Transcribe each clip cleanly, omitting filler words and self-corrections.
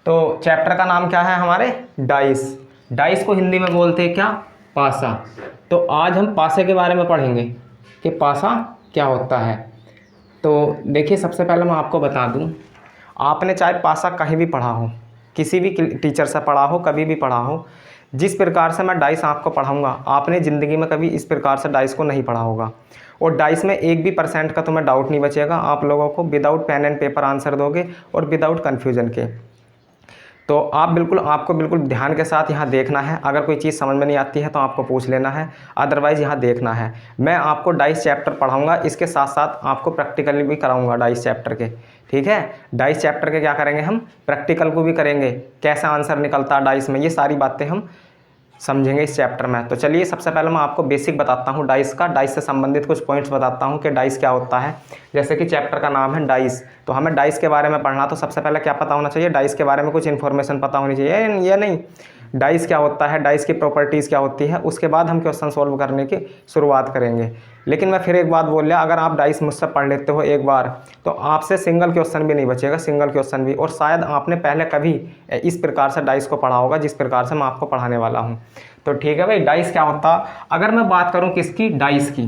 तो चैप्टर का नाम क्या है हमारे, डाइस। डाइस को हिंदी में बोलते हैं क्या, पासा। तो आज हम पासे के बारे में पढ़ेंगे कि पासा क्या होता है। तो देखिए सबसे पहले मैं आपको बता दूं, आपने चाहे पासा कहीं भी पढ़ा हो, किसी भी टीचर से पढ़ा हो, कभी भी पढ़ा हो, जिस प्रकार से मैं डाइस आपको पढ़ाऊंगा आपने ज़िंदगी में कभी इस प्रकार से डाइस को नहीं पढ़ा होगा। और डाइस में 1% का तुम्हें डाउट नहीं बचेगा, आप लोगों को without pen and paper answer दोगे और विदाउट कन्फ्यूजन के। तो आपको बिल्कुल ध्यान के साथ यहाँ देखना है। अगर कोई चीज़ समझ में नहीं आती है तो आपको पूछ लेना है, अदरवाइज़ यहाँ देखना है। मैं आपको डाइस चैप्टर पढ़ाऊँगा, इसके साथ साथ आपको प्रैक्टिकल भी कराऊँगा डाइस चैप्टर के, ठीक है। डाइस चैप्टर के क्या करेंगे हम, प्रैक्टिकल को भी करेंगे, कैसा आंसर निकलता है डाइस में, ये सारी बातें हम समझेंगे इस चैप्टर में। तो चलिए सबसे पहले मैं आपको बेसिक बताता हूँ डाइस का, डाइस से संबंधित कुछ पॉइंट्स बताता हूँ कि डाइस क्या होता है। जैसे कि चैप्टर का नाम है डाइस, तो हमें डाइस के बारे में पढ़ना, तो सबसे पहले क्या पता होना चाहिए, डाइस के बारे में कुछ इन्फॉर्मेशन पता होनी चाहिए या नहीं। डाइस क्या होता है, डाइस की प्रॉपर्टीज़ क्या होती है, उसके बाद हम क्वेश्चन सॉल्व करने की शुरुआत करेंगे। लेकिन मैं फिर एक बात बोल लिया, अगर आप डाइस मुझसे पढ़ लेते हो एक बार तो आपसे सिंगल क्वेश्चन भी नहीं बचेगा, सिंगल क्वेश्चन भी। और शायद आपने पहले कभी इस प्रकार से डाइस को पढ़ा होगा जिस प्रकार से मैं आपको पढ़ाने वाला हूँ। तो ठीक है भाई, डाइस क्या होता, अगर मैं बात करूँ किसकी, डाइस की,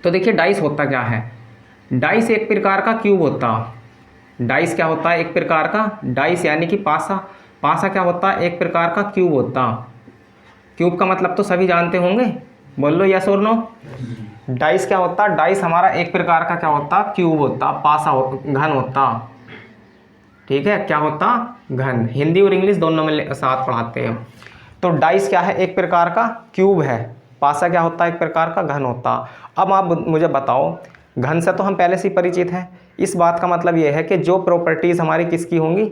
तो देखिए डाइस होता क्या है। डाइस एक प्रकार का क्यूब होता, डाइस क्या होता है, एक प्रकार का, डाइस यानी कि पासा। पासा क्या होता है, एक प्रकार का क्यूब होता। क्यूब का मतलब तो सभी जानते होंगे, बोल लो यस और नो। डाइस क्या होता, डाइस हमारा एक प्रकार का क्या होता, क्यूब होता, पासा घन होता, ठीक है। क्या होता, घन। हिंदी और इंग्लिश दोनों में साथ पढ़ाते हैं। तो डाइस क्या है, एक प्रकार का क्यूब है। पासा क्या होता है, एक प्रकार का घन होता। अब आप मुझे बताओ, घन से तो हम पहले से ही परिचित हैं, इस बात का मतलब ये है कि जो प्रॉपर्टीज़ हमारी किसकी होंगी,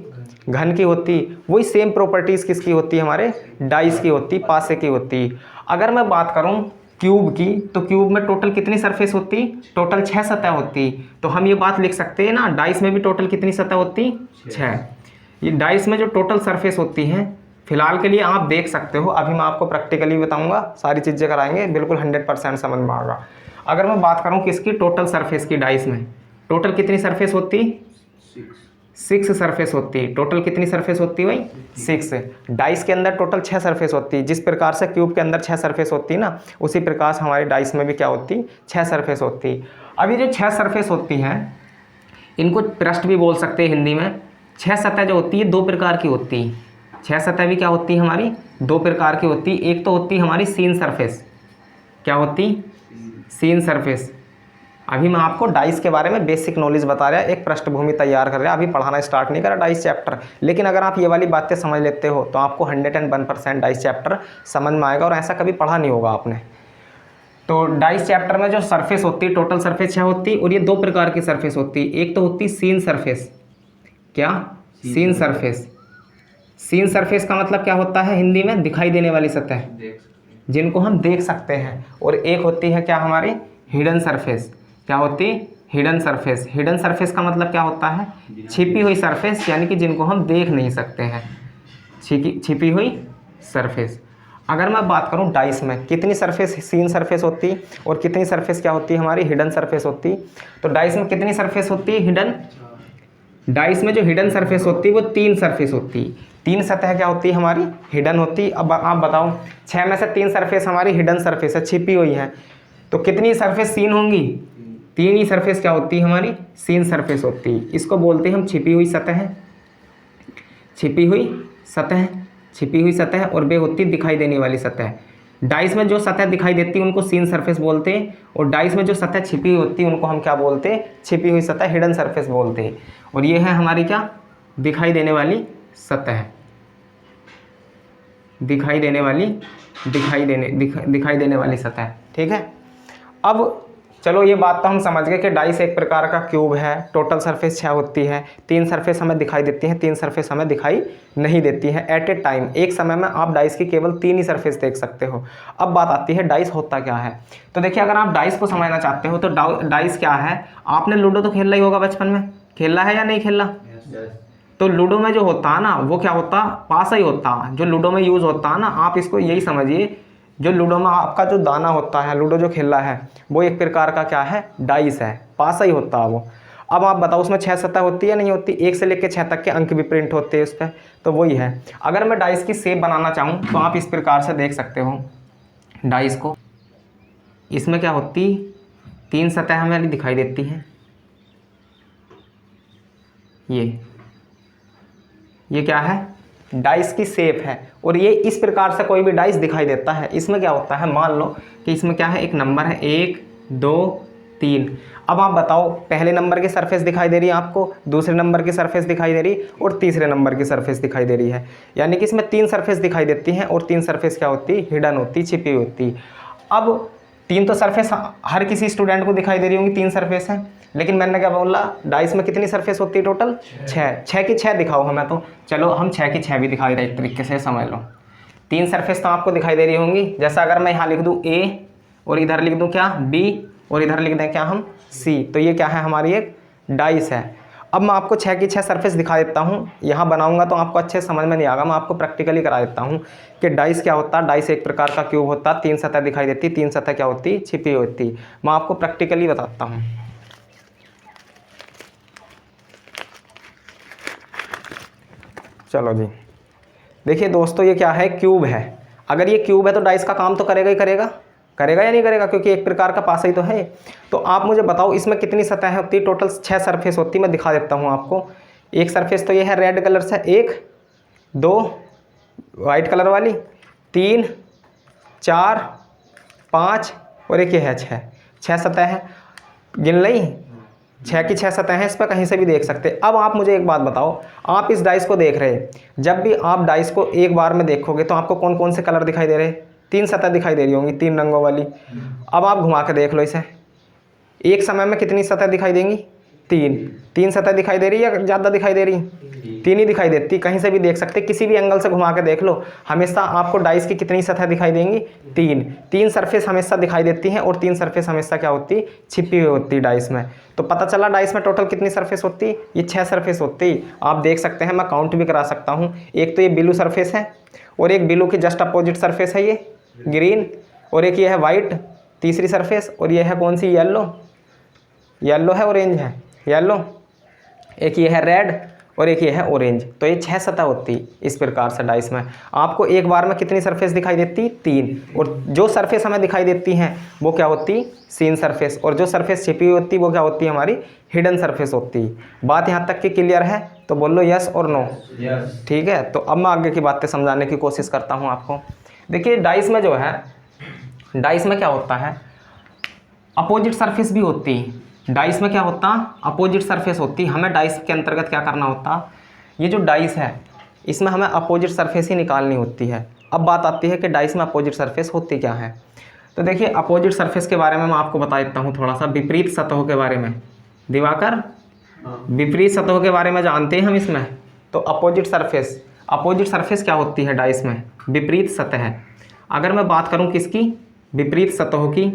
घन की होती, वही सेम प्रॉपर्टीज़ किसकी होती, हमारे डाइस की होती, पासे की होती। अगर मैं बात करूं क्यूब की, तो क्यूब में टोटल कितनी सरफेस होती, टोटल 6 सतह होती। तो हम ये बात लिख सकते हैं ना, डाइस में भी टोटल कितनी सतह होती, 6। ये डाइस में जो टोटल सरफेस होती हैं, फिलहाल के लिए आप देख सकते हो, अभी मैं आपको प्रैक्टिकली बताऊंगा, सारी चीज़ें कराएंगे, बिल्कुल 100% समझ में आएगा। अगर मैं बात करूं किसकी, टोटल सरफेस की, डाइस में टोटल कितनी सरफेस होती, 6 सरफेस होती। टोटल कितनी सरफेस होती भाई, 6। डाइस के अंदर टोटल 6 सरफेस होती। जिस प्रकार से क्यूब के अंदर 6 सरफेस होती ना, उसी प्रकार से हमारी डाइस में भी क्या होती, 6 सरफेस होती। अभी जो 6 सरफेस होती हैं, इनको पृष्ठ भी बोल सकते हैं हिंदी में। 6 सतह जो होती है 2 प्रकार की होती। 6 सतह भी क्या होती है हमारी, 2 प्रकार की होती। एक तो होती हमारी सीन सरफेस, क्या होती, सीन सरफेस। अभी मैं आपको डाइस के बारे में बेसिक नॉलेज बता रहा है, एक पृष्ठभूमि तैयार कर रहा है, अभी पढ़ाना स्टार्ट नहीं करा डाइस चैप्टर। लेकिन अगर आप ये वाली बातें समझ लेते हो तो आपको 101% डाइस चैप्टर समझ में आएगा, और ऐसा कभी पढ़ा नहीं होगा आपने। तो डाइस चैप्टर में जो सरफेस होती है, टोटल सरफेस 6 होती, और ये 2 प्रकार की सरफेस होती। एक तो होती सीन सरफेस, क्या, सीन सरफेस। सीन सरफेस का मतलब क्या होता है हिंदी में, दिखाई देने वाली सतह, जिनको हम देख सकते हैं। और एक होती है क्या हमारी, हिडन सरफेस। क्या होती, हिडन सरफेस। हिडन सरफेस का मतलब क्या होता है, छिपी हुई सरफेस, यानी कि जिनको हम देख नहीं सकते हैं, छिपी हुई सरफेस। अगर मैं बात करूं डाइस में कितनी सरफेस सीन सरफेस होती और कितनी सरफेस क्या होती है हमारी, हिडन सरफेस होती। तो डाइस में कितनी सरफेस होती है, हिडन। डाइस में जो हिडन सरफेस होती है वो 3 सरफेस होती। 3 सतह क्या होती है हमारी, हिडन होती। अब आप बताओ, 6 में से 3 सरफेस हमारी हिडन सरफेस है, छिपी हुई है, तो कितनी सरफेस सीन होंगी, 3 ही सरफेस क्या होती है हमारी, सीन सरफेस होती। इसको बोलते हैं हम छिपी हुई सतह, छिपी हुई सतह, छिपी हुई सतह। और वे होती दिखाई देने वाली सतह। डाइस में जो सतह दिखाई देती है उनको सीन सरफेस बोलते हैं, और डाइस में जो सतह छिपी हुई होती है उनको हम क्या बोलते हैं, छिपी हुई सतह, हिडन सरफेस बोलते हैं। और ये है हमारी क्या, दिखाई देने वाली सतह, दिखाई देने वाली सतह, ठीक है। अब चलो ये बात तो हम समझ गए कि डाइस एक प्रकार का क्यूब है, टोटल सरफेस 6 होती है, 3 सरफेस हमें दिखाई देती हैं, 3 सरफेस हमें दिखाई नहीं देती हैं। एट ए टाइम, एक समय में आप डाइस की केवल 3 ही सरफेस देख सकते हो। अब बात आती है डाइस होता क्या है। तो देखिए, अगर आप डाइस को समझना चाहते हो तो डाइस क्या है, आपने लूडो तो खेला ही होगा बचपन में, खेला है या नहीं खेला। तो लूडो में जो होता है ना, वो क्या होता, पासा ही होता। जो लूडो में यूज़ होता है ना, आप इसको यही समझिए, जो लूडो में आपका जो दाना होता है, लूडो जो खेला है, वो एक प्रकार का क्या है, डाइस है, पासा ही होता है वो। अब आप बताओ उसमें 6 सतह होती है नहीं होती? 1 से लेकर 6 तक के अंक भी प्रिंट होते हैं उस पर। तो वही है। अगर मैं डाइस की शेप बनाना चाहूँ तो आप इस प्रकार से देख सकते हो डाइस को। इसमें क्या होती, 3 सतह हमें दिखाई देती हैं। ये क्या है? डाइस की शेप है। और ये इस प्रकार से कोई भी डाइस दिखाई देता है। इसमें क्या होता है, मान लो कि इसमें क्या है, एक नंबर है 1 2 3। अब आप बताओ, पहले नंबर की सरफेस दिखाई दे रही है आपको, दूसरे नंबर की सरफेस दिखाई दे रही और तीसरे नंबर की सरफेस दिखाई दे रही है। यानी कि इसमें 3 सरफेस दिखाई देती हैं और 3 सरफेस क्या होती, हिडन होती, छिपी होती। अब 3 तो सरफेस हर किसी स्टूडेंट को दिखाई दे रही होंगी, 3 सरफेस हैं। लेकिन मैंने क्या बोला, डाइस में कितनी सरफेस होती है टोटल? 6 की 6 दिखाओ हमें। तो चलो हम 6 की 6 भी दिखा रहे, एक तरीके से समझ लो। 3 सरफेस तो आपको दिखाई दे रही होंगी। जैसा अगर मैं यहाँ लिख दूँ A और इधर लिख दूँ क्या B और इधर लिख दें क्या हम C, तो ये क्या है, हमारी एक डाइस है। अब मैं आपको 6 की 6 सरफेस दिखा देता हूँ। यहाँ बनाऊंगा तो आपको अच्छे समझ में नहीं आएगा, मैं आपको प्रैक्टिकली करा देता हूँ कि डाइस क्या होता है। डाइस एक प्रकार का क्यूब होता है, 3 सतह दिखाई देती, 3 सतह क्या होती, छिपी होती। मैं आपको प्रैक्टिकली बताता हूँ। चलो जी, देखिए दोस्तों, ये क्या है, क्यूब है। अगर ये क्यूब है तो डाइस का काम तो करेगा ही करेगा, करेगा या नहीं करेगा, क्योंकि एक प्रकार का पासा ही तो है। तो आप मुझे बताओ इसमें कितनी सतह होती है? टोटल 6 सरफेस होती है। मैं दिखा देता हूँ आपको। एक सरफेस तो ये है रेड कलर से, 1 2 वाइट कलर वाली, 3 4 5 और एक ये है 6 सतह है। गिन ली, 6 की 6 सतह हैं, इस पर कहीं से भी देख सकते। अब आप मुझे एक बात बताओ, आप इस डाइस को देख रहे, जब भी आप डाइस को एक बार में देखोगे तो आपको कौन कौन से कलर दिखाई दे रहे? 3 सतह दिखाई दे रही होंगी, 3 रंगों वाली। अब आप घुमा के देख लो इसे, एक समय में कितनी सतह दिखाई देंगी? 3 सतह दिखाई दे रही है या ज़्यादा दिखाई दे रही? 3 ही दिखाई देती। कहीं से भी देख सकते, किसी भी एंगल से घुमा के देख लो, हमेशा आपको डाइस की कितनी सतह दिखाई देंगी? 3 सरफेस हमेशा दिखाई देती हैं और 3 सरफेस हमेशा क्या होती, छिपी हुई होती डाइस में। तो पता चला डाइस में टोटल कितनी सरफेस होती? ये 6 सरफेस होती। आप देख सकते हैं, मैं काउंट भी करा सकता हूँ। एक तो ये ब्लू सरफेस है और एक ब्लू की जस्ट अपोजिट सरफेस है ये ग्रीन, और एक ये है वाइट तीसरी सरफेस, और ये है कौन सी, येलो है, ऑरेंज है, येलो, एक ये है रेड और एक ये है ऑरेंज। तो ये 6 सतह होती इस प्रकार से डाइस में। आपको एक बार में कितनी सरफेस दिखाई देती? 3। और जो सरफेस हमें दिखाई देती हैं वो क्या होती, सीन सरफेस, और जो सरफेस छिपी हुई होती वो क्या होती, हमारी हिडन सरफेस होती। बात यहाँ तक की क्लियर है? तो बोल लो यस और नो। ठीक है, तो अब मैं आगे की बातें समझाने की कोशिश करता हूँ आपको। देखिए डाइस में जो है, डाइस में क्या होता है, अपोजिट सरफेस भी होती। डाइस में क्या होता, अपोजिट सरफेस होती। हमें डाइस के अंतर्गत क्या करना होता, ये जो डाइस है इसमें हमें अपोजिट सरफेस ही निकालनी होती है। अब बात आती है कि डाइस में अपोजिट सरफेस होती क्या है। तो देखिए अपोजिट सरफेस के बारे में मैं आपको बता देता हूँ थोड़ा सा, विपरीत सतहों के बारे में। दिवाकर, विपरीत सतहों के बारे में जानते हैं हम इसमें। तो अपोजिट सरफेस क्या होती है डाइस में? विपरीत सतह। अगर मैं बात करूँ किसकी, विपरीत सतहों की,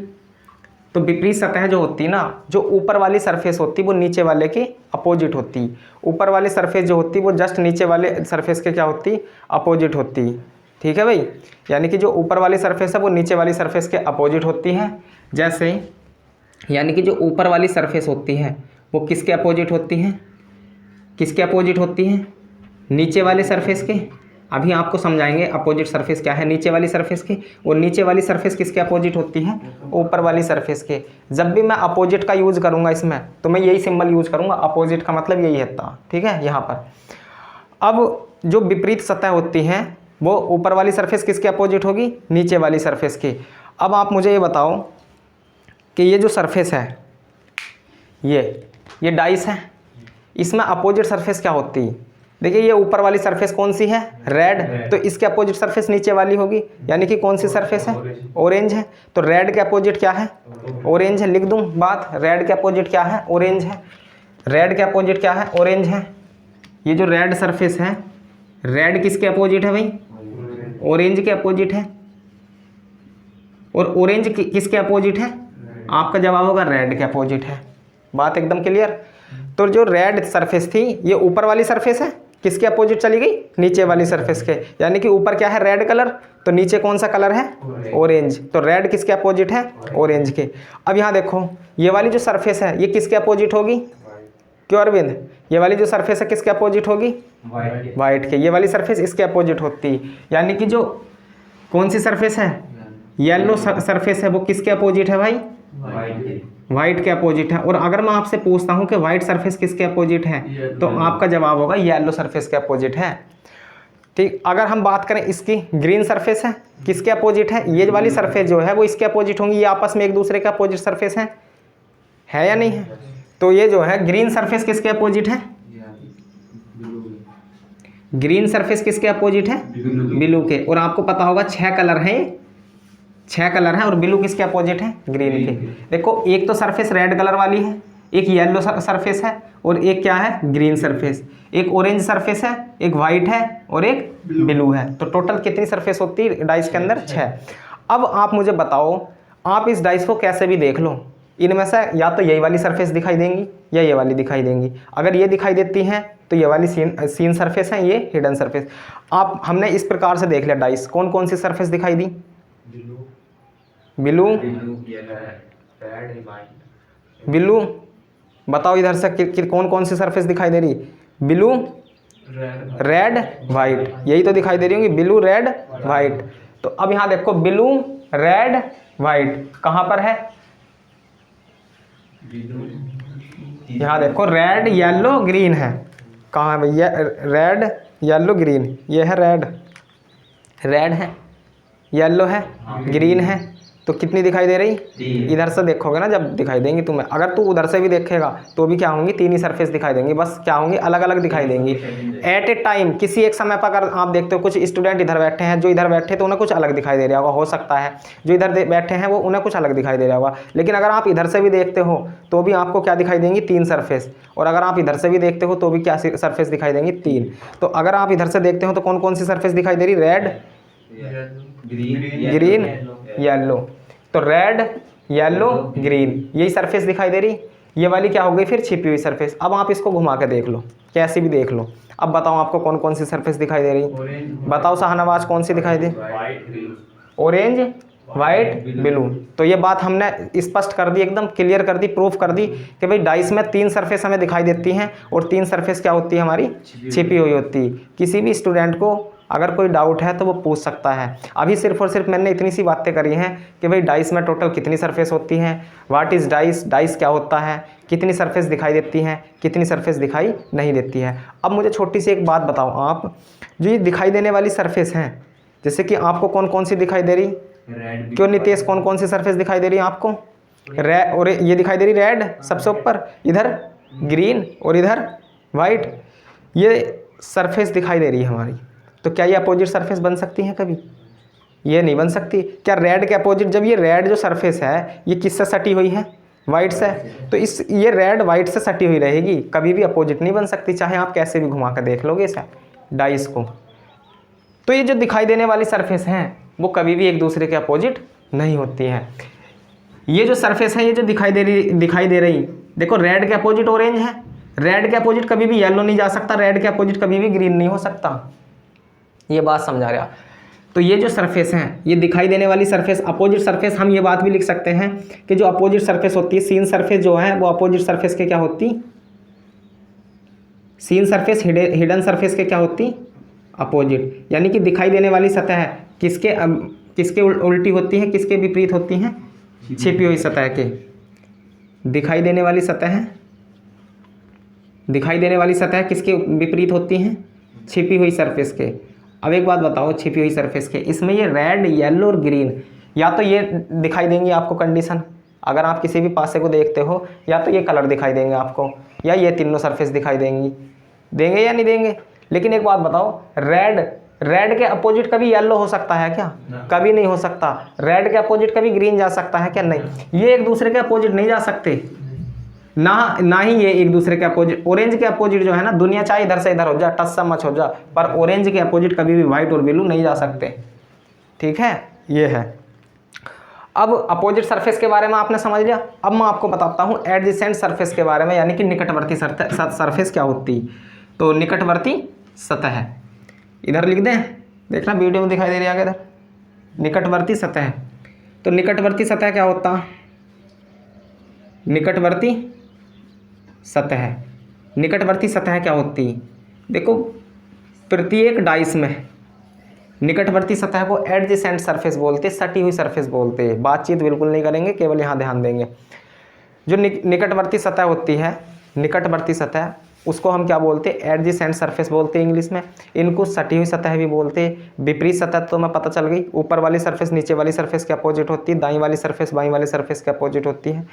तो विपरीत सतह जो होती है ना, जो ऊपर वाली सरफेस होती वो नीचे वाले के अपोजिट होती। ऊपर वाली सरफेस जो होती वो जस्ट नीचे वाले सरफेस के क्या होती, अपोजिट होती। ठीक है भाई, यानी कि जो ऊपर वाली सरफेस है वो नीचे वाली सरफेस के अपोजिट होती है। जैसे यानी कि जो ऊपर वाली सरफेस होती है वो किसके अपोजिट होती है, किसके अपोजिट होती है, नीचे वाले सरफेस के। अभी आपको समझाएंगे अपोजिट सरफेस क्या है नीचे वाली सरफेस के, और नीचे वाली सरफेस किसके अपोजिट होती है, ऊपर वाली सरफेस के। जब भी मैं अपोजिट का यूज़ करूँगा इसमें तो मैं यही सिंबल यूज़ करूँगा, अपोजिट का मतलब यही है। ठीक है, यहाँ पर अब जो विपरीत सतह होती हैं वो ऊपर वाली सरफेस किसके अपोजिट होगी, नीचे वाली सरफेस के। अब आप मुझे ये बताओ कि ये जो सरफेस है ये डाइस है, इसमें अपोजिट सरफेस क्या होती है? देखिए ये ऊपर वाली सरफेस कौन सी है, रेड, तो इसके अपोजिट सरफेस नीचे वाली होगी, यानी कि कौन सी सरफेस है, ऑरेंज है। तो रेड के अपोजिट क्या है, ऑरेंज है। लिख दूं बात, रेड के अपोजिट क्या है, ऑरेंज है। रेड के अपोजिट क्या है, ऑरेंज है। ये जो रेड सरफेस है, रेड किसके अपोजिट है भाई, ऑरेंज के अपोजिट है। और ऑरेंज किसके अपोजिट है, आपका जवाब होगा रेड के अपोजिट है। बात एकदम क्लियर। तो जो रेड सरफेस थी ये ऊपर वाली सरफेस है, किसके अपोजिट चली गई, नीचे वाली सरफेस के। यानी कि ऊपर क्या है, रेड कलर, तो नीचे कौन सा कलर है, ऑरेंज। तो रेड किसके अपोजिट है, ऑरेंज के। अब यहाँ देखो ये वाली जो सरफेस है ये किसके अपोजिट होगी, क्यों अरविंद? ये वाली जो सरफेस है किसके अपोजिट होगी? वाइट के। ये वाली सरफेस इसके अपोजिट होती है, यानी कि जो कौन सी सरफेस है? येलो सरफेस है, वो किसके अपोजिट है भाई? वाइट के अपोजिट है। और अगर मैं आपसे पूछता हूँ कि वाइट सरफेस किसके अपोजिट है, तो आपका जवाब होगा येलो सरफेस के अपोजिट है। ठीक, अगर हम बात करें इसकी, ग्रीन सरफेस है, किसके अपोजिट है? ये वाली सरफेस जो है वो इसके अपोजिट होंगी, ये आपस में एक दूसरे के अपोजिट सरफेस है या नहीं है? तो ये जो है ग्रीन सरफेस किसके अपोजिट है? ग्रीन सरफेस किसके अपोजिट है? ब्लू के। और आपको पता होगा 6 कलर हैं, 6 कलर हैं, और ब्लू किसके अपोजिट है? ग्रीन के। देखो, एक तो सरफेस रेड कलर वाली है, एक येलो सरफेस है, और एक क्या है? Green surface. एक ऑरेंज सरफेस है, एक वाइट है, और एक ब्लू है। तो टोटल कितनी सरफेस होती है डाइस के अंदर? 6। अब आप मुझे बताओ, आप इस डाइस को कैसे भी देख लो, इनमें से या तो यही वाली सरफेस दिखाई देंगी या ये वाली दिखाई देंगी। अगर ये दिखाई देती हैं तो ये वाली सीन सरफेस है, ये हिडन सरफेस। आप हमने इस प्रकार से देख लिया डाइस, कौन कौन सी सरफेस दिखाई दी? ब्लू। बताओ इधर से कौन कौन सी सरफेस दिखाई दे रही? ब्लू, रेड, वाइट, यही तो दिखाई दे रही होंगी, ब्लू, रेड, वाइट। तो अब यहाँ देखो, ब्लू, रेड, वाइट कहाँ पर है? यहाँ देखो, रेड, येलो, ग्रीन है। कहाँ है भैया? Red, yellow, green. ये है रेड, रेड है, येलो है, ग्रीन है। तो कितनी दिखाई दे रही? इधर से देखोगे ना जब दिखाई देंगी तुम्हें, अगर तू उधर से भी देखेगा तो भी क्या होंगी? 3 ही सरफेस दिखाई देंगी, बस क्या होंगी? अलग अलग दिखाई देंगी। एट ए टाइम, किसी एक समय पर अगर आप देखते हो कुछ स्टूडेंट इधर बैठे हैं, जो इधर बैठे तो उन्हें कुछ अलग दिखाई दे रहा होगा, हो सकता है जो इधर बैठे हैं वो उन्हें कुछ अलग दिखाई दे रहा होगा। लेकिन अगर आप इधर से भी देखते हो तो भी आपको क्या दिखाई देंगी? 3 सरफेस। और अगर आप इधर से भी देखते हो तो भी क्या सरफेस दिखाई देंगी? 3। तो अगर आप इधर से देखते हो तो कौन कौन सी सरफेस दिखाई दे रही? Red, green, yellow. तो रेड, येलो, ग्रीन, यही सरफेस दिखाई दे रही। ये वाली क्या हो गई फिर? छिपी हुई सरफेस। अब आप इसको घुमा के देख लो, कैसी भी देख लो। अब बताओ आपको कौन कौन सी सरफेस दिखाई दे रही? बताओ शाहनवाज, कौन सी दिखाई दे? Orange, white, blue. तो ये बात हमने स्पष्ट कर दी, एकदम क्लियर कर दी, प्रूफ कर दी कि भाई डाइस में 3 सरफेस हमें दिखाई देती हैं, और 3 सरफेस क्या होती है? हमारी छिपी हुई होती है। किसी भी स्टूडेंट को अगर कोई डाउट है तो वो पूछ सकता है। अभी सिर्फ और सिर्फ मैंने इतनी सी बातें करी हैं कि भाई डाइस में टोटल कितनी सरफेस होती हैं, व्हाट इज़ डाइस, डाइस क्या होता है, कितनी सरफेस दिखाई देती हैं, कितनी सरफेस दिखाई नहीं देती है। अब मुझे छोटी सी एक बात बताओ, आप जो ये दिखाई देने वाली सरफेस हैं, जैसे कि आपको कौन कौन सी दिखाई दे रही? क्यों नितेश, कौन कौन सी सरफेस दिखाई दे रही है आपको? रेड, और ये दिखाई दे रही रेड सबसे ऊपर, इधर ग्रीन और इधर वाइट, ये सरफेस दिखाई दे रही है हमारी। तो क्या ये अपोजिट सरफेस बन सकती है? कभी ये नहीं बन सकती। क्या रेड के अपोजिट, जब ये रेड जो सरफेस है ये किससे सटी हुई है? वाइट से। तो ये रेड वाइट से सटी हुई रहेगी, कभी भी अपोजिट नहीं बन सकती, चाहे आप कैसे भी घुमा कर देख लोगे इस डाइस को। तो ये जो दिखाई देने वाली सरफेस हैं वो कभी भी एक दूसरे के अपोजिट नहीं होती हैं। ये जो सरफेस है, ये जो दिखाई दे रही, देखो रेड के अपोजिट ऑरेंज है, रेड के अपोजिट कभी भी येलो नहीं जा सकता, रेड के अपोजिट कभी भी ग्रीन नहीं हो सकता। ये बात समझा रहा। तो ये जो सरफेस हैं, ये दिखाई देने वाली सरफेस, अपोजिट सरफेस, हम ये बात भी लिख सकते हैं कि जो अपोजिट सरफेस होती है, सीन सरफेस जो है वो अपोजिट सरफेस के क्या होती? सीन सरफेस हिडन सरफेस के क्या होती? अपोजिट। यानी कि दिखाई देने वाली सतह किसके उल्टी होती है, किसके विपरीत होती हैं? छिपी हुई सतह के। दिखाई देने वाली सतह किसके विपरीत होती हैं? छिपी हुई सरफेस के। अब एक बात बताओ, छिपी हुई सरफेस के इसमें ये रेड, येलो और ग्रीन, या तो ये दिखाई देंगी आपको कंडीशन, अगर आप किसी भी पासे को देखते हो, या तो ये कलर दिखाई देंगे आपको, या ये तीनों सरफेस दिखाई देंगे या नहीं देंगे। लेकिन एक बात बताओ, रेड के अपोजिट कभी येलो हो सकता है क्या? कभी नहीं हो सकता। रेड के अपोजिट कभी ग्रीन जा सकता है क्या? नहीं। ये एक दूसरे के अपोजिट नहीं जा सकते, ना ही ये एक दूसरे के अपोजिट। ऑरेंज के अपोजिट जो है ना, दुनिया चाहे इधर से इधर हो जा, टच सा मच हो जा, पर ऑरेंज के अपोजिट कभी भी व्हाइट और ब्लू नहीं जा सकते। ठीक है, ये है। अब अपोजिट सरफेस के बारे में आपने समझ लिया। अब मैं आपको बताता हूँ एडजेसेंट सरफेस के बारे में, यानी कि निकटवर्ती सरफेस क्या होती। तो निकटवर्ती सतह इधर लिख दें, देखना वीडियो में दिखाई दे रही है आगे इधर, निकटवर्ती सतह। तो निकटवर्ती सतह क्या होता? निकटवर्ती सतह निकटवर्ती सतह क्या होती है? देखो प्रत्येक डाइस में निकटवर्ती सतह को एडजेसेंट सरफेस बोलते, सटी हुई सरफेस बोलते हैं। बातचीत बिल्कुल नहीं करेंगे, केवल यहाँ ध्यान देंगे। जो निकटवर्ती सतह होती है, निकटवर्ती सतह, उसको हम क्या बोलते हैं? एडजेसेंट सरफेस बोलते हैं इंग्लिश में। इनको सटी हुई सतह भी बोलते हैं। विपरीत सतह तो मैं पता चल गई, ऊपर वाली सरफेस नीचे वाली सरफेस के अपोजिट होती है, दाईं वाली सरफेस बाईं वाली सरफेस के अपोजिट होती है।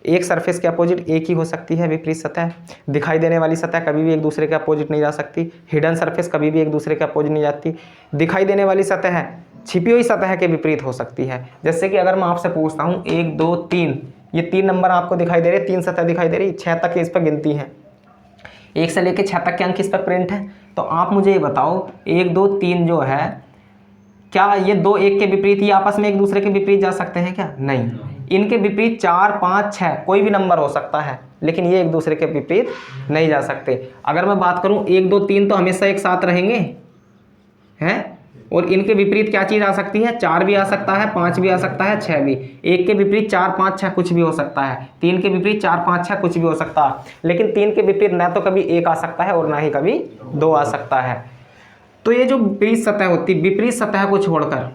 एक सरफेस के अपोजिट एक ही हो सकती है विपरीत सतह। दिखाई देने वाली सतह कभी भी एक दूसरे के अपोजिट नहीं जा सकती। हिडन सरफेस कभी भी एक दूसरे के अपोजिट नहीं जाती। दिखाई देने वाली सतह छिपी हुई सतह के विपरीत हो सकती है। जैसे कि अगर मैं आपसे पूछता हूँ 1 2 3, ये 3 नंबर आपको दिखाई दे रहे, 3 सतह दिखाई दे रही, 6 तक इस पर गिनती है, 1 से लेकर 6 तक के अंक इस पर प्रिंट है। तो आप मुझे ये बताओ 1 2 3 जो है, क्या ये 2 1 के विपरीत ही आपस में एक दूसरे के विपरीत जा सकते हैं क्या? नहीं। इनके विपरीत 4 5 6 कोई भी नंबर हो सकता है, लेकिन ये एक दूसरे के विपरीत नहीं जा सकते। अगर मैं बात करूं 1 2 3 तो हमेशा एक साथ रहेंगे हैं, और इनके विपरीत क्या चीज़ आ सकती है? 4 भी आ सकता है, 5 भी आ सकता है, 6 भी। 1 के विपरीत 4 5 6 कुछ भी हो सकता है, 3 के विपरीत 4 5 6 कुछ भी हो सकता है, लेकिन 3 के विपरीत ना तो कभी 1 आ सकता है और ना ही कभी 2 आ सकता है। तो ये जो विपरीत सतह होती, विपरीत सतह को छोड़कर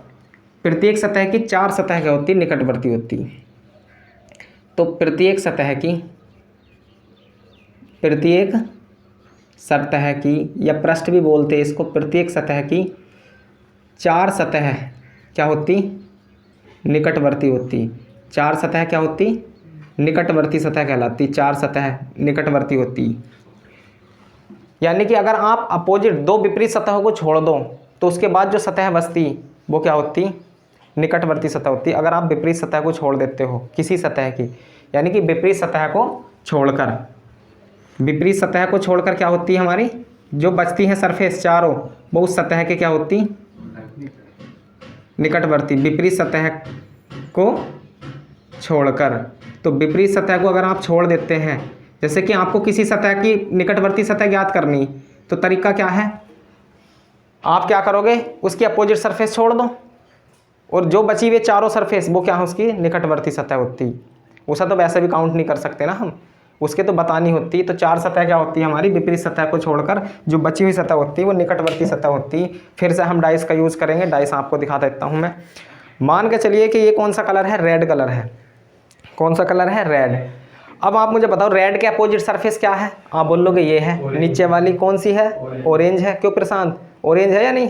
प्रत्येक सतह की 4 सतह क्या होती? निकटवर्ती होती। तो प्रत्येक सतह की या पृष्ठ भी बोलते हैं इसको, प्रत्येक सतह की 4 सतह क्या होती? निकटवर्ती होती। 4 सतह क्या होती? निकटवर्ती सतह कहलाती। 4 सतह निकटवर्ती होती। यानी कि अगर आप अपोजिट 2 विपरीत सतहों को छोड़ दो तो उसके बाद जो सतह बचती वो क्या होती? निकटवर्ती सतह होती। अगर आप विपरीत सतह को छोड़ देते हो किसी सतह की, यानी कि विपरीत सतह को छोड़कर, विपरीत सतह को छोड़कर क्या होती है हमारी जो बचती है सरफेस चारों, वो उस सतह के क्या होती? निकटवर्ती। विपरीत सतह को छोड़कर, तो विपरीत सतह को अगर आप छोड़ देते हैं, जैसे कि आपको किसी सतह की निकटवर्ती सतह ज्ञात करनी, तो तरीका क्या है? आप क्या करोगे? उसकी अपोजिट सरफेस छोड़ दो और जो बची हुई चारों सरफेस वो क्या है? उसकी निकटवर्ती सतह होती। उसे तो वैसे भी काउंट नहीं कर सकते ना हम, उसके तो बतानी होती। तो 4 सतह क्या होती है हमारी? विपरीत सतह को छोड़कर जो बची हुई सतह होती है वो निकटवर्ती सतह होती। फिर से हम डाइस का यूज़ करेंगे, डाइस आपको दिखा देता हूँ मैं। मान के चलिए कि ये कौन सा कलर है? रेड कलर है। कौन सा कलर है? रेड। अब आप मुझे बताओ रेड के अपोजिट सरफेस क्या है? आप बोलोगे ये है। नीचे वाली कौन सी है? ऑरेंज है। क्यों प्रशांत, ऑरेंज है या नहीं?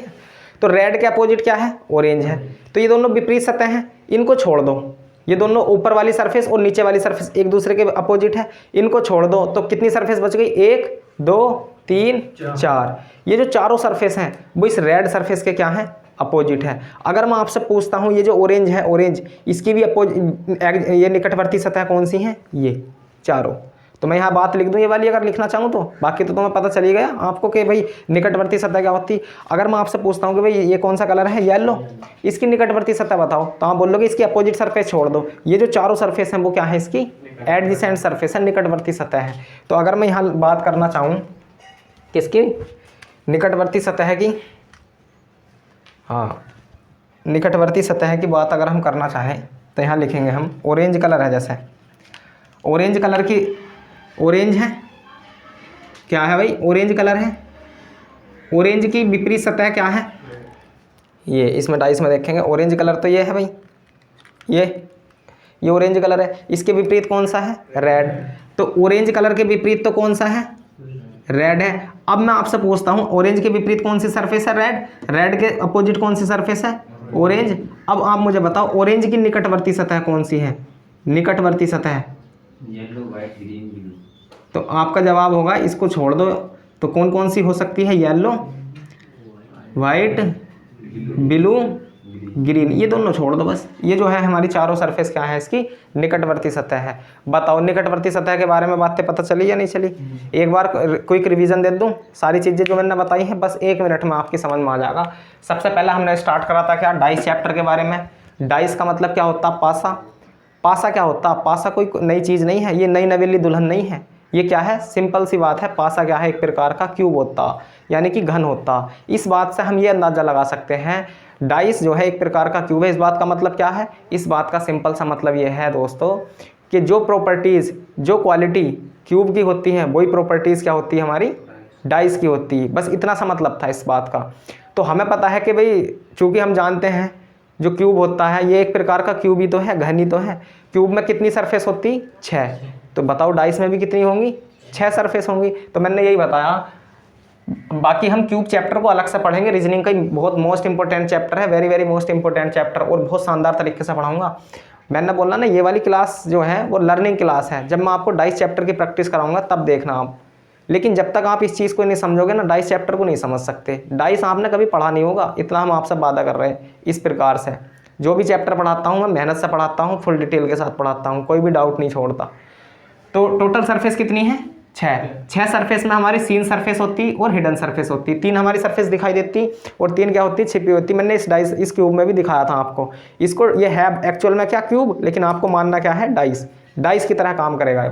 तो रेड के अपोजिट क्या है? ऑरेंज है। तो ये दोनों विपरीत सतह हैं, इनको छोड़ दो। ये दोनों ऊपर वाली सरफेस और नीचे वाली सरफेस एक दूसरे के अपोजिट है, इनको छोड़ दो तो कितनी सरफेस बच गई? 1 2 3 4। ये जो चारों सरफेस हैं वो इस रेड सरफेस के क्या हैं? अपोजिट है। अगर मैं आपसे पूछता हूँ ये जो ऑरेंज है, ऑरेंज, इसकी भी ये निकटवर्ती सतह कौन सी है? ये चारों। तो मैं यहाँ बात लिख दूँ ये वाली अगर लिखना चाहूँ तो, बाकी तो तुम्हें पता चली गया आपको कि भाई निकटवर्ती सतह क्या होती। अगर मैं आपसे पूछता हूँ कि भाई ये कौन सा कलर है? येलो, इसकी निकटवर्ती सतह बताओ, तो आप बोलोगे इसकी अपोजिट सरफेस छोड़ दो। ये जो चारों सरफेस हैं वो क्या है? इसकी एडजेसेंट सरफेस है, निकटवर्ती सतह है। तो अगर मैं यहाँ बात करना चाहूँ किसकी? निकटवर्ती सतह की, हाँ, निकटवर्ती सतह की बात अगर हम करना चाहें तो यहाँ लिखेंगे हम ऑरेंज कलर है। जैसे ऑरेंज कलर की, ऑरेंज है, क्या है भाई? ऑरेंज कलर है। ऑरेंज की विपरीत सतह क्या है? ये इसमें डाइस में देखेंगे ऑरेंज कलर तो ये है भाई, ये ऑरेंज कलर है। इसके विपरीत कौन सा है? रेड। तो ऑरेंज कलर के विपरीत तो कौन सा है? रेड है। अब मैं आपसे पूछता हूँ ऑरेंज के विपरीत कौन सी सरफेस है? रेड। रेड के अपोजिट कौन सी सरफेस है? ऑरेंज। अब आप मुझे बताओ ऑरेंज की निकटवर्ती सतह कौन सी है? निकटवर्ती सतह येलो, व्हाइट, ग्रीन, ब्लू। तो आपका जवाब होगा इसको छोड़ दो तो कौन कौन सी हो सकती है? येलो, वाइट, ब्लू, ग्रीन, ये दोनों छोड़ दो बस। ये जो है हमारी चारों सरफेस क्या है? इसकी निकटवर्ती सतह है। बताओ निकटवर्ती सतह के बारे में बातें पता चली या नहीं चली? एक बार क्विक रिवीजन दे दूं, सारी चीज़ें जो मैंने बताई हैं बस 1 मिनट में आपकी समझ में आ जाएगा। सबसे पहले हमने स्टार्ट करा था क्या? डाइस चैप्टर के बारे में। डाइस का मतलब क्या होता? पासा। पासा क्या होता? पासा कोई नई चीज़ नहीं है, ये नई नवेली दुल्हन नहीं है। ये क्या है? सिंपल सी बात है। पासा क्या है? एक प्रकार का क्यूब होता, यानी कि घन होता। इस बात से हम ये अंदाज़ा लगा सकते हैं डाइस जो है एक प्रकार का क्यूब है। इस बात का मतलब क्या है? इस बात का सिंपल सा मतलब ये है दोस्तों कि जो प्रॉपर्टीज़, जो क्वालिटी क्यूब की होती हैं वही प्रॉपर्टीज़ क्या होती है हमारी डाइस की होती है। बस इतना सा मतलब था इस बात का। तो हमें पता है कि भाई चूँकि हम जानते हैं जो क्यूब होता है ये एक प्रकार का क्यूब ही तो है, घन ही तो है। क्यूब में कितनी सरफेस होती 6, तो बताओ डाइस में भी कितनी होंगी 6 सरफेस होंगी। तो मैंने यही बताया। बाकी हम क्यूब चैप्टर को अलग से पढ़ेंगे, रीजनिंग का बहुत मोस्ट इंपॉर्टेंट चैप्टर है, very very most important chapter, और बहुत शानदार तरीके से पढ़ाऊंगा। मैंने बोला ना ये वाली क्लास जो है वो लर्निंग क्लास है, जब मैं आपको डाइस चैप्टर की प्रैक्टिस कराऊंगा तब देखना आप। लेकिन जब तक आप इस चीज़ को नहीं समझोगे ना डाइस चैप्टर को नहीं समझ सकते। डाइस आपने कभी पढ़ा नहीं होगा, इतना हम आपसे वादा कर रहे हैं। इस प्रकार से जो भी चैप्टर पढ़ाता हूँ मैं मेहनत से पढ़ाता हूँ, फुल डिटेल के साथ पढ़ाता हूँ, कोई भी डाउट नहीं छोड़ता। तो टोटल सरफेस कितनी है 6 सरफेस में हमारी सीन सरफेस होती और हिडन सरफेस होती। 3 हमारी सरफेस दिखाई देती और 3 क्या होती छिपी होती। मैंने इस क्यूब में भी दिखाया था आपको। इसको ये है एक्चुअल में क्या क्यूब, लेकिन आपको मानना क्या है डाइस की तरह काम करेगा ये।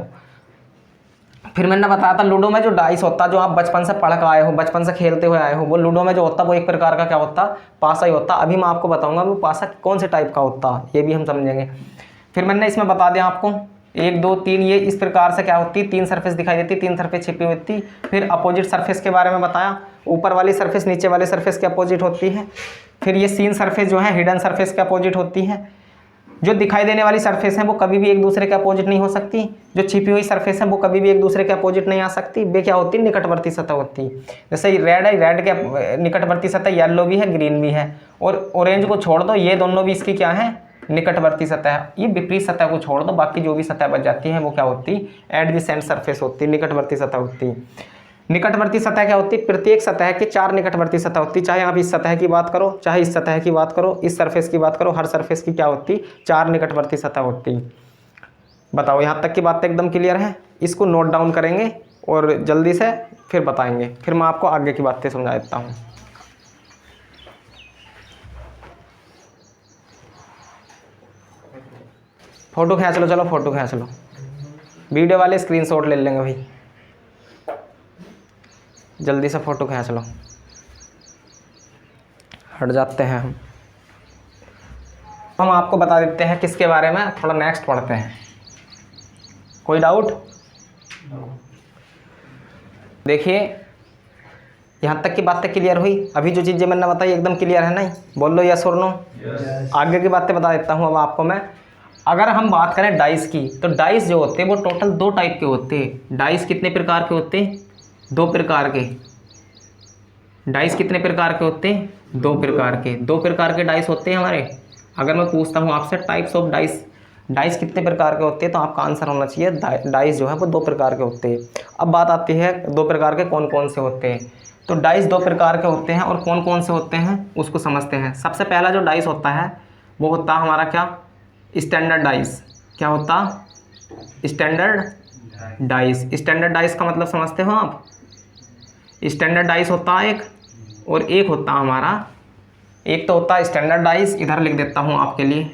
फिर मैंने बताया था लूडो में जो डाइस होता, जो आप बचपन से पढ़ कर आए हो, बचपन से खेलते हुए आए हो, वो लूडो में जो होता वो एक प्रकार का क्या होता पासा ही होता। अभी मैं आपको बताऊंगा वो पासा कौन से टाइप का होता, ये भी हम समझेंगे। फिर मैंने इसमें बता दिया आपको 1 2 3 ये इस प्रकार से क्या होती 3 सरफेस दिखाई देती, 3 सरफेस छिपी होती। फिर अपोजिट सरफेस के बारे में बताया, ऊपर वाली सरफेस नीचे वाले सरफेस के अपोजिट होती है। फिर ये सीन सरफेस जो है हिडन सरफेस के अपोजिट होती है। जो दिखाई देने वाली सरफेस है वो कभी भी एक दूसरे के अपोजिट नहीं हो सकती। जो छिपी हुई सरफेस है वो कभी भी एक दूसरे के अपोजिट नहीं आ सकती। वे क्या होती है निकटवर्ती सतह होती है। जैसे रेड है, रेड के निकटवर्ती सतह येलो भी है ग्रीन भी है, और ऑरेंज को छोड़ दो ये दोनों भी इसकी क्या है निकटवर्ती सतह है। ये विपरीत सतह को छोड़ दो बाकी जो भी सतह बच जाती है वो क्या होती एडजेसेंट सरफेस होती, निकटवर्ती सतह होती। निकटवर्ती सतह क्या होती प्रत्येक सतह के 4 निकटवर्ती सतह होती। चाहे आप इस सतह की बात करो, चाहे इस सतह की बात करो, इस सरफेस की बात करो, हर सरफेस की क्या होती 4 निकटवर्ती सतह होती। बताओ यहाँ तक की बात एकदम क्लियर है। इसको नोट डाउन करेंगे और जल्दी से फिर बताएंगे, फिर मैं आपको आगे की बातें समझा देता हूँ। फोटो खींच लो, चलो फोटो खींच लो, वीडियो वाले स्क्रीनशॉट ले लेंगे भाई, जल्दी से फोटो खींच लो। हट जाते हैं हम आपको बता देते हैं किसके बारे में, थोड़ा नेक्स्ट पढ़ते हैं। कोई डाउट? देखिए यहाँ तक की बातें क्लियर हुई। अभी जो चीज़ें मैंने बताई एकदम क्लियर है नहीं? बोल लो यस और नो। आगे की बातें बता देता हूँ अब आपको मैं। अगर हम बात करें डाइस की, तो डाइस जो होते हैं वो टोटल 2 टाइप के होते हैं। डाइस कितने प्रकार के होते हैं? 2 प्रकार के। डाइस कितने प्रकार के होते हैं? 2 प्रकार के। 2 प्रकार के डाइस होते हैं हमारे। अगर मैं पूछता हूँ आपसे टाइप्स ऑफ डाइस, डाइस कितने प्रकार के होते हैं, तो आपका आंसर होना चाहिए डाइस जो है वो 2 प्रकार के होते हैं। अब बात आती है 2 प्रकार के कौन कौन से होते हैं। तो डाइस 2 प्रकार के होते हैं और कौन कौन से होते हैं उसको समझते हैं। सबसे पहला जो डाइस होता है वो होता है हमारा क्या स्टैंडर्ड डाइस। क्या होता? Standard dice. स्टैंडर्ड डाइस का मतलब समझते हो आप? स्टैंडर्ड डाइस होता है एक, और एक होता हमारा, एक तो होता है स्टैंडर्ड डाइस, इधर लिख देता हूँ आपके लिए।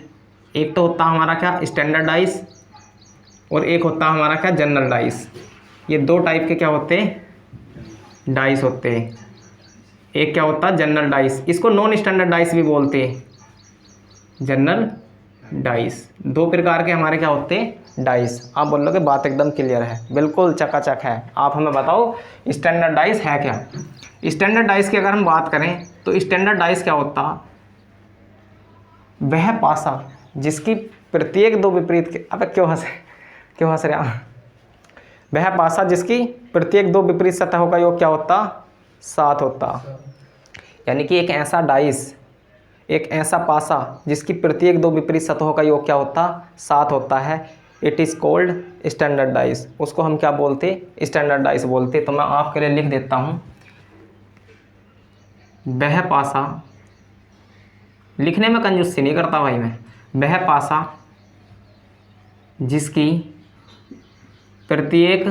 एक तो होता हमारा क्या स्टैंडर्ड डाइस, और एक होता हमारा क्या जनरल डाइस। ये 2 टाइप के क्या होते हैं डाइस होते हैं। एक क्या होता है जनरल डाइस, इसको नॉन स्टैंडर्ड डाइस भी बोलते हैं। जनरल डाइस 2 प्रकार के हमारे क्या होते हैं डाइस। आप बोल लो कि बात एकदम क्लियर है, बिल्कुल चकाचक है। आप हमें बताओ स्टैंडर्ड डाइस है क्या। स्टैंडर्ड डाइस की अगर हम बात करें तो स्टैंडर्ड डाइस क्या होता वह पासा जिसकी प्रत्येक 2 विपरीत के अब क्यों हंस रहे हैं? वह पासा जिसकी प्रत्येक 2 विपरीत सतहों का योग क्या होता 7 होता। यानी कि एक ऐसा डाइस, एक ऐसा पासा जिसकी प्रत्येक 2 विपरीत सतहों का योग क्या होता 7 होता है। It is cold standard dice. उसको हम क्या बोलते स्टैंडर्ड डाइस बोलते। तो मैं आपके लिए लिख देता हूँ वह पासा, लिखने में कंजूसी नहीं करता भाई मैं। वह पासा जिसकी प्रत्येक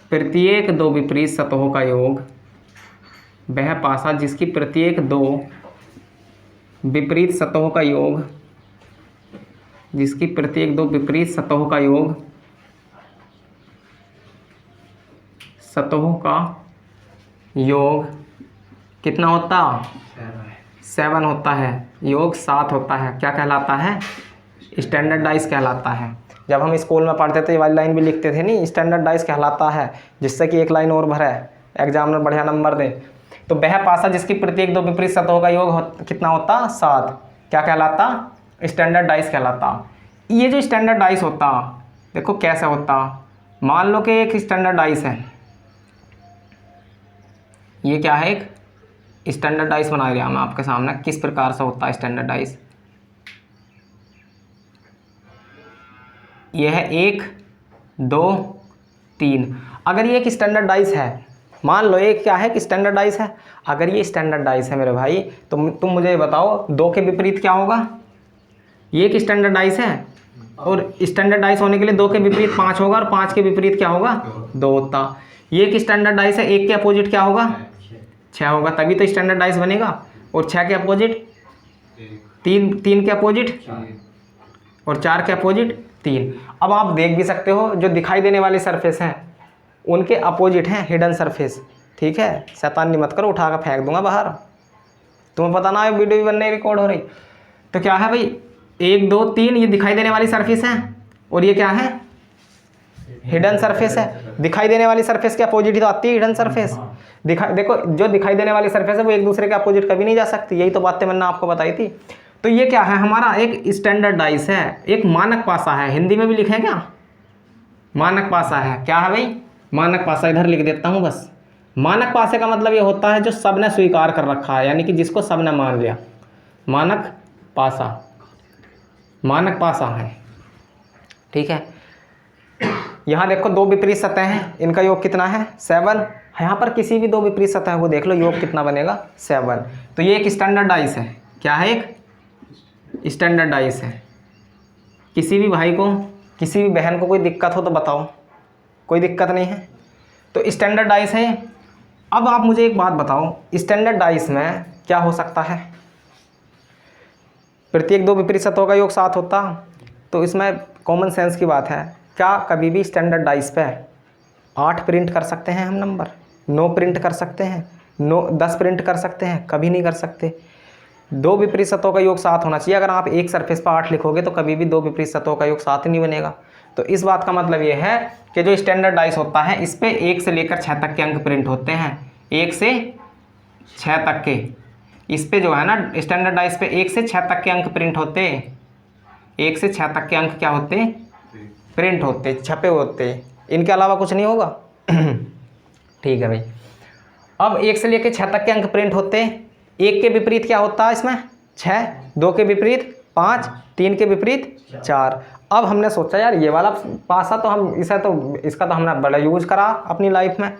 प्रत्येक 2 विपरीत सतहों का योग, वह पासा जिसकी प्रत्येक 2 विपरीत सतहों का योग, जिसकी प्रत्येक 2 विपरीत सतहों का योग, सतहों का योग कितना होता 7 होता है। योग 7 होता है। क्या कहलाता है स्टैंडर्ड डाइस कहलाता है। जब हम स्कूल में पढ़ते थे ये वाली लाइन भी लिखते थे नहीं, स्टैंडर्ड डाइस कहलाता है, जिससे कि एक लाइन और भरे एग्जामिनर बढ़िया नंबर दे। तो वह पासा जिसकी प्रत्येक दो विपरीत सतहों का योग कितना होता, 7, क्या कहलाता, स्टैंडर्ड डाइस कहलाता। ये जो स्टैंडर्ड डाइस होता, देखो कैसे होता, मान लो कि एक स्टैंडर्ड डाइस है, ये क्या है, एक स्टैंडर्ड डाइस बनाया गया मैं आपके सामने, किस प्रकार से होता है स्टैंडर्ड डाइस। यह है 1 2 3। अगर ये एक स्टैंडर्ड डाइस है, मान लो ये क्या है कि स्टैंडर्ड डाइस है, अगर ये स्टैंडर्ड डाइस है मेरे भाई, तो तुम मुझे ये बताओ 2 के विपरीत क्या होगा। ये एक स्टैंडर्ड डाइस है और स्टैंडर्ड डाइस होने के लिए 2 के विपरीत 5 होगा और 5 के विपरीत क्या होगा, 2 होता। ये एक स्टैंडर्ड डाइस है, 1 के अपोजिट क्या होगा, 6 होगा, तभी तो स्टैंडर्ड डाइस बनेगा। और 6 के अपोजिट 3 के अपोजिट और 4 के अपोजिट 3। अब आप देख भी सकते हो जो दिखाई देने वाले सरफेस हैं उनके अपोजिट हैं हिडन सरफेस। ठीक है, शैतानी मत करो, उठा कर फेंक दूंगा बाहर, तुम्हें पता ना है वीडियो भी बनने रिकॉर्ड हो रही। तो क्या है भाई, 1 2 3 ये दिखाई देने वाली सरफेस है और ये क्या है, हिडन सरफेस है। दिखाई देने वाली सरफेस के अपोजिट ही तो आती है हिडन सरफेस। देखो जो दिखाई देने वाली सरफेस है वो एक दूसरे के अपोजिट कभी नहीं जा सकती, यही तो बातें मैंने आपको बताई थी। तो ये क्या है, हमारा एक स्टैंडर्ड डाइस है, एक मानक पासा है, हिंदी में भी लिखे क्या, मानक पासा है। क्या है भाई, मानक पासा, इधर लिख देता हूँ बस। मानक पासे का मतलब ये होता है जो सबने स्वीकार कर रखा है, यानी कि जिसको सबने मान लिया, मानक पासा, मानक पासा है। ठीक है, यहाँ देखो 2 विपरीत सतह हैं, इनका योग कितना है, 7। यहाँ पर किसी भी 2 विपरीत सतह को देख लो, योग कितना बनेगा, 7। तो ये एक स्टैंडर्ड डाइस है। क्या है, एक स्टैंडर्ड डाइस है। किसी भी भाई को, किसी भी बहन को कोई दिक्कत हो तो बताओ, कोई दिक्कत नहीं है। तो स्टैंडर्ड डाइस है। अब आप मुझे एक बात बताओ, स्टैंडर्ड डाइस में क्या हो सकता है, प्रत्येक 2 विपरीत सतहों का योग 7 होता। तो इसमें कॉमन सेंस की बात है, क्या कभी भी स्टैंडर्ड डाइस पे 8 प्रिंट कर सकते हैं हम नंबर, 9 प्रिंट कर सकते हैं, 10 प्रिंट कर सकते हैं, कभी नहीं कर सकते। 2 विपरीत सतहों का योग 7 होना चाहिए। अगर आप एक सरफेस पर 8 लिखोगे तो कभी भी 2 विपरीत सतहों का योग 7 नहीं बनेगा। तो इस बात का मतलब ये है कि जो स्टैंडर्ड डाइस होता है इस पे 1 से लेकर 6 तक के अंक प्रिंट होते हैं, 1 से 6 तक के। इस पे जो है ना स्टैंडर्ड डाइस पे 1 से 6 तक के अंक प्रिंट होते, 1 से 6 तक के अंक क्या होते, प्रिंट होते, छपे होते, इनके अलावा कुछ नहीं होगा। ठीक है भाई, अब 1 से लेकर 6 तक के अंक प्रिंट होते। 1 के विपरीत क्या होता है इसमें, 6, 2 के विपरीत 5, 3 के विपरीत 4। अब हमने सोचा यार ये वाला पासा तो हम इसका तो हमने बड़ा यूज करा अपनी लाइफ में।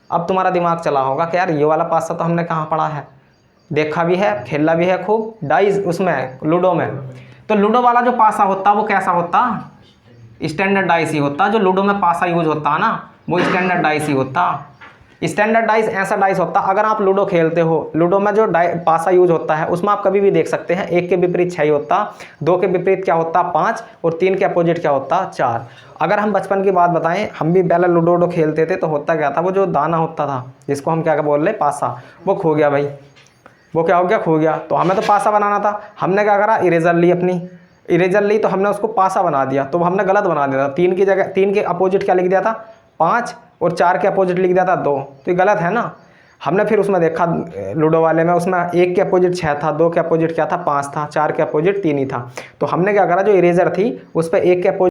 अब तुम्हारा दिमाग चला होगा कि यार ये वाला पासा तो हमने कहाँ पढ़ा है, देखा भी है, खेला भी है खूब, डाइस उसमें लूडो में। तो लूडो वाला जो पासा होता वो कैसा होता, स्टैंडर्ड डाइस ही होता। जो लूडो में पासा यूज होता है ना वो स्टैंडर्ड डाइस ही होता। स्टैंडर्ड डाइस ऐसा डाइस होता, अगर आप लूडो खेलते हो, लूडो में जो पासा यूज होता है उसमें आप कभी भी देख सकते हैं 1 के विपरीत 6 ही होता, 2 के विपरीत क्या होता 5 और 3 के अपोजिट क्या होता 4। अगर हम बचपन की बात बताएं, हम भी पहले लूडो खेलते थे तो होता क्या था, वो जो दाना होता था जिसको हम क्या बोल रहे पासा, वो खो गया भाई, वो क्या हो गया, खो गया। तो हमें तो पासा बनाना था, हमने क्या करा, इरेजर ली, अपनी इरेजर ली तो हमने उसको पासा बना दिया। तो हमने गलत बना दिया था, 3 की जगह 3 के अपोजिट क्या लिख दिया था 5 और 4 के अपोजिट लिख दिया था 2। तो ये गलत है ना। हमने फिर उसमें देखा लूडो वाले में, उसमें 1 के अपोजिट 6 था, 2 के अपोजिट क्या था 5 था, 4 के अपोजिट 3 ही था। तो हमने क्या करा, जो इरेजर थी उस पर 1 के अपोजिट